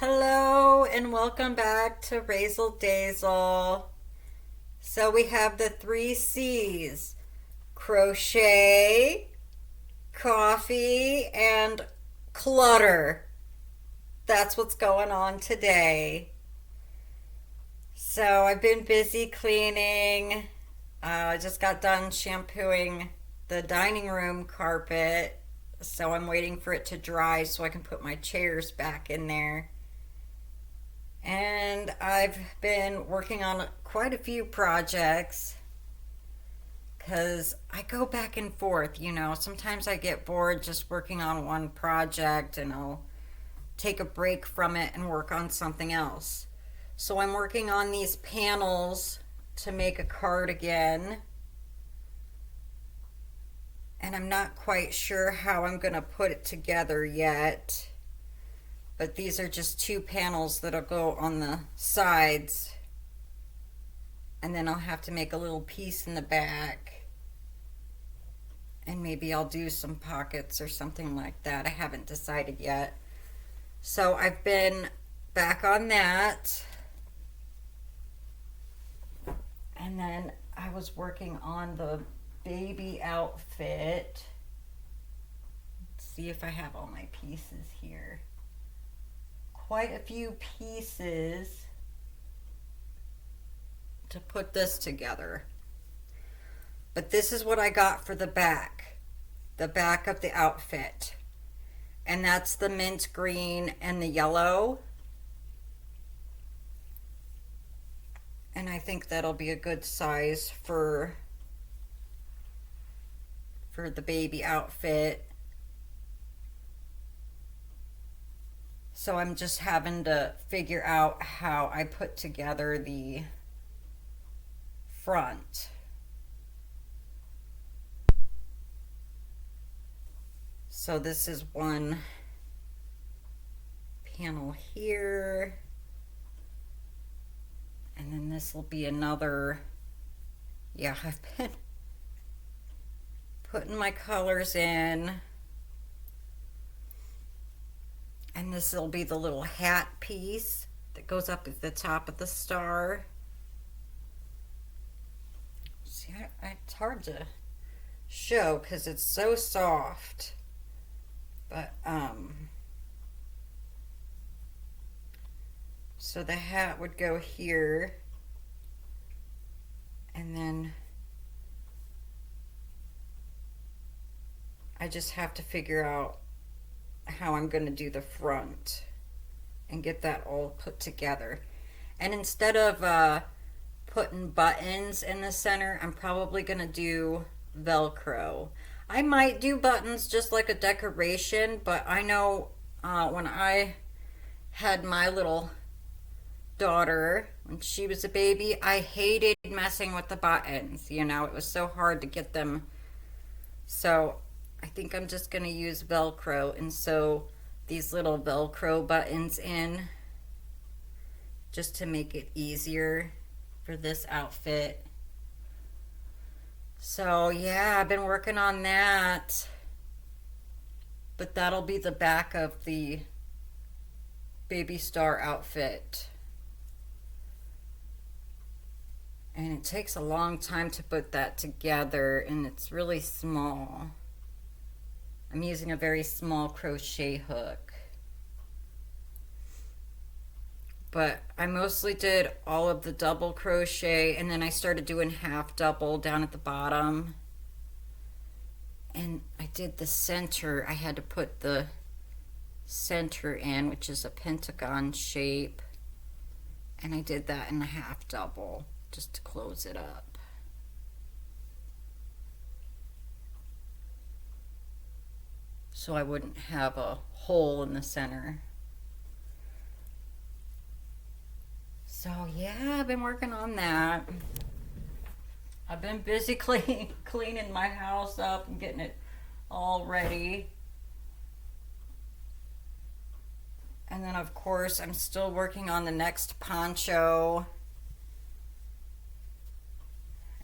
Hello and welcome back to Razel Dazel. So we have the three C's: crochet, coffee, and clutter. That's what's going on today. So I've been busy cleaning. I just got done shampooing the dining room carpet. So I'm waiting for it to dry so I can put my chairs back in there. And I've been working on quite a few projects because I go back and forth. Sometimes I get bored just working on one project and I'll take a break from it and work on something else. So I'm working on these panels to make a cardigan, and I'm not quite sure how I'm going to put it together yet. But these are just two panels that'll go on the sides, and then I'll have to make a little piece in the back, and maybe I'll do some pockets or something like that. I haven't decided yet. So I've been back on that, and then I was working on the baby outfit. Let's see if I have all my pieces here. Quite a few pieces to put this together. But this is what I got for the back of the outfit. And that's the mint green and the yellow. And I think that'll be a good size for the baby outfit. So I'm just having to figure out how I put together the front. So this is one panel here. And then this will be another. Yeah, I've been putting my colors in. And this will be the little hat piece that goes up at the top of the star. See, it's hard to show because it's so soft. But, so the hat would go here. And then I just have to figure out how I'm going to do the front and get that all put together. And instead of putting buttons in the center, I'm probably going to do Velcro. I might do buttons just like a decoration, but I know when I had my little daughter, when she was a baby, I hated messing with the buttons. It was so hard to get them. So I think I'm just going to use Velcro and sew these little Velcro buttons in just to make it easier for this outfit. So yeah, I've been working on that. But that'll be the back of the baby star outfit. And it takes a long time to put that together, and it's really small. I'm using a very small crochet hook. But I mostly did all of the double crochet, and then I started doing half double down at the bottom. And I did the center. I had to put the center in, which is a pentagon shape. And I did that in a half double just to close it up. So I wouldn't have a hole in the center. So yeah, I've been working on that. I've been busy cleaning my house up and getting it all ready. And then of course I'm still working on the next poncho.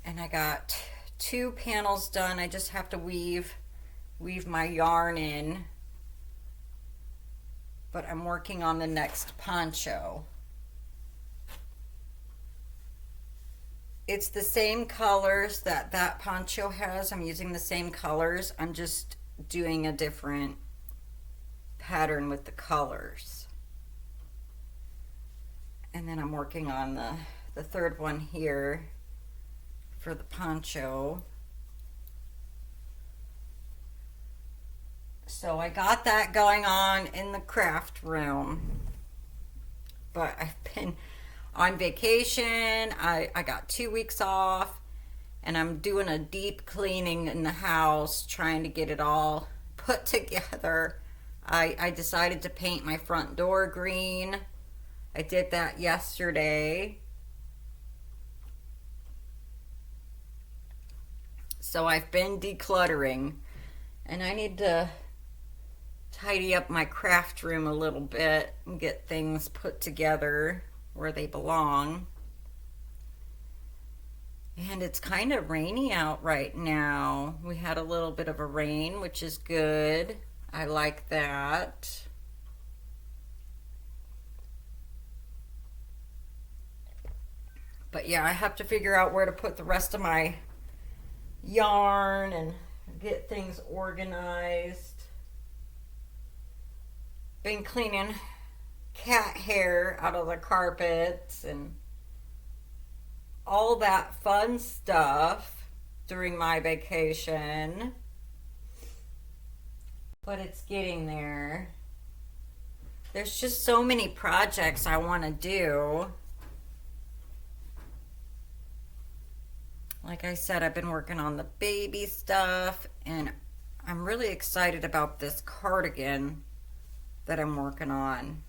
And I got 2 panels done. I just have to weave my yarn in. but I'm working on the next poncho. It's the same colors that that poncho has. I'm using the same colors. I'm just doing a different pattern with the colors. And then I'm working on the third one here for the poncho. So I got that going on in the craft room. But I've been on vacation. I got 2 weeks off, and I'm doing a deep cleaning in the house, trying to get it all put together. I decided to paint my front door green. I did that yesterday. So I've been decluttering, and I need to tidy up my craft room a little bit and get things put together where they belong. And it's kind of rainy out right now. We had a little bit of a rain, which is good. I like that. But yeah, I have to figure out where to put the rest of my yarn and get things organized. Been cleaning cat hair out of the carpets and all that fun stuff during my vacation. But it's getting there. There's just so many projects I want to do. Like I said, I've been working on the baby stuff, and I'm really excited about this cardigan that I'm working on.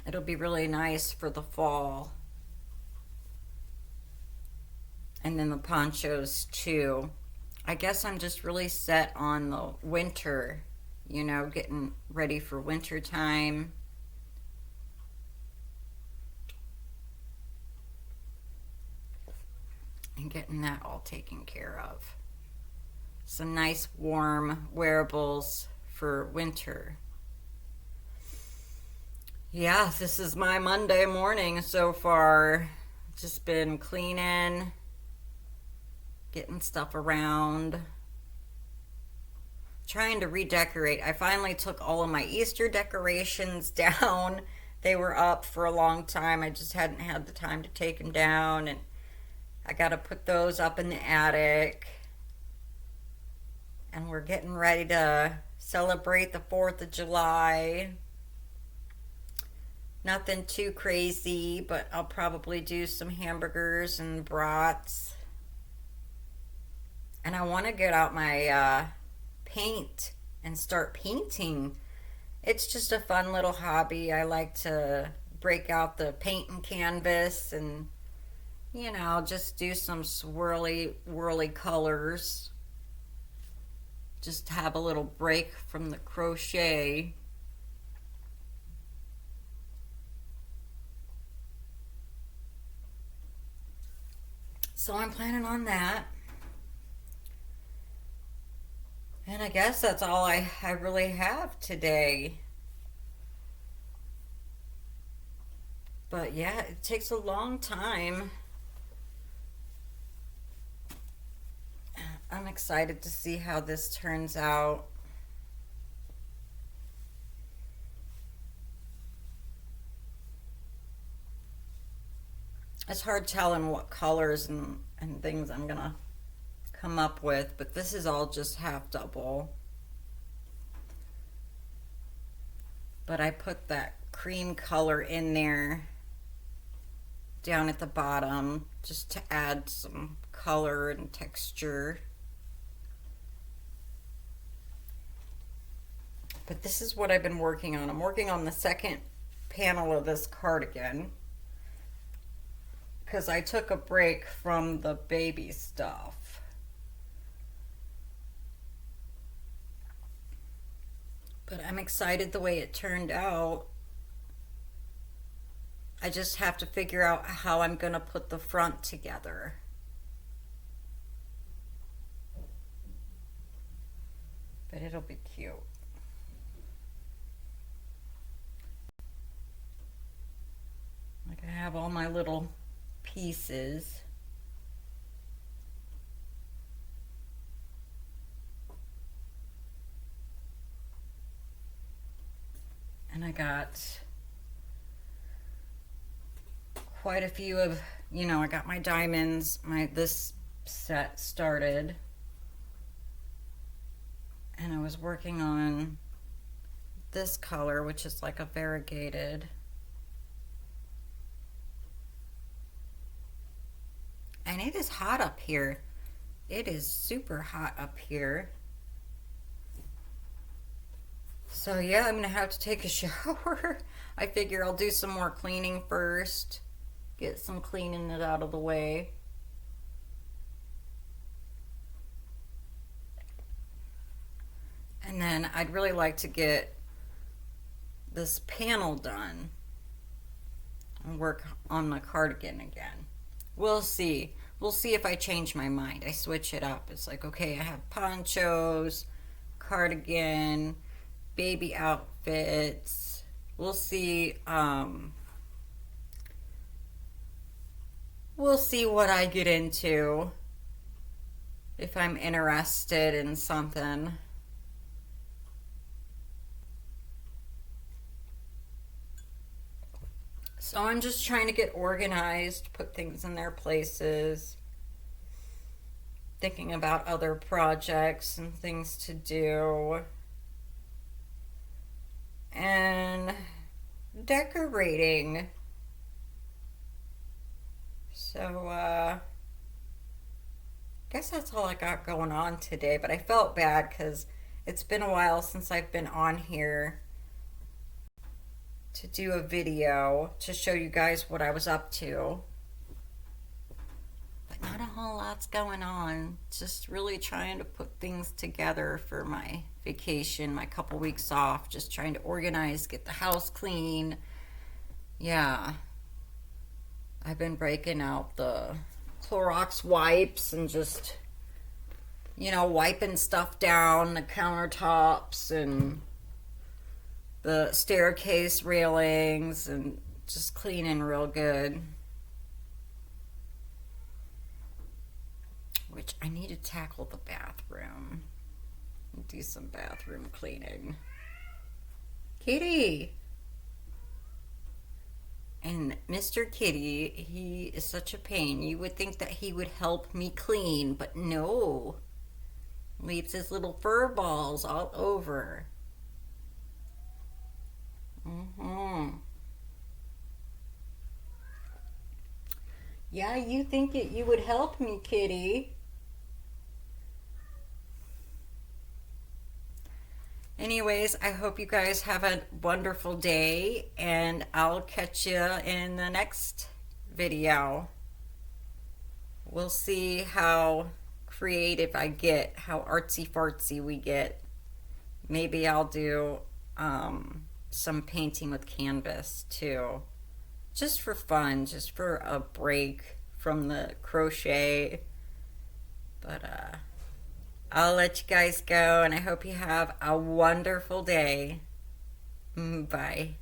It'll be really nice for the fall. And then the ponchos too. I guess I'm just really set on the winter, you know, getting ready for winter time. And getting that all taken care of. Some nice warm wearables for winter. Yeah, this is my Monday morning so far. Just been cleaning, getting stuff around, trying to redecorate. I finally took all of my Easter decorations down. They were up for a long time. I just hadn't had the time to take them down, and I got to put those up in the attic. And we're getting ready to celebrate the 4th of July. Nothing too crazy, but I'll probably do some hamburgers and brats. And I want to get out my paint and start painting. It's just a fun little hobby. I like to break out the paint and canvas and, you know, just do some swirly, whirly colors. Just have a little break from the crochet. So I'm planning on that. And I guess that's all I really have today. But yeah, it takes a long time. I'm excited to see how this turns out. It's hard telling what colors and things I'm gonna come up with, but this is all just half double. But I put that cream color in there down at the bottom just to add some color and texture. But this is what I've been working on. I'm working on the second panel of this cardigan because I took a break from the baby stuff. But I'm excited the way it turned out. I just have to figure out how I'm going to put the front together. But it'll be cute. have all my little pieces. And I got quite a few of, I got my diamonds, this set started. And I was working on this color, which is like a variegated. And it is hot up here. It is super hot up here. So yeah, I'm gonna have to take a shower. I figure I'll do some more cleaning first. Get some cleaning it out of the way. And then I'd really like to get this panel done and work on my cardigan again. We'll see. We'll see if I change my mind. I switch it up. It's like, okay, I have ponchos, cardigan, baby outfits. We'll see. We'll see what I get into if I'm interested in something. So I'm just trying to get organized, put things in their places, thinking about other projects and things to do, and decorating. So, I guess that's all I got going on today, but I felt bad because it's been a while since I've been on here to do a video to show you guys what I was up to. But not a whole lot's going on. Just really trying to put things together for my vacation, my couple weeks off. Just trying to organize, get the house clean. Yeah. I've been breaking out the Clorox wipes and just, wiping stuff down the countertops and the staircase railings and just cleaning real good. Which I need to tackle the bathroom. Do some bathroom cleaning. Kitty! And Mr. Kitty, he is such a pain. You would think that he would help me clean, but no. Leaves his little fur balls all over. Yeah, you think you would help me, Kitty. Anyways, I hope you guys have a wonderful day, and I'll catch you in the next video. We'll see how creative I get, how artsy-fartsy we get. Maybe I'll do some painting with canvas too. Just for fun, just for a break from the crochet. But I'll let you guys go, and I hope you have a wonderful day. Bye.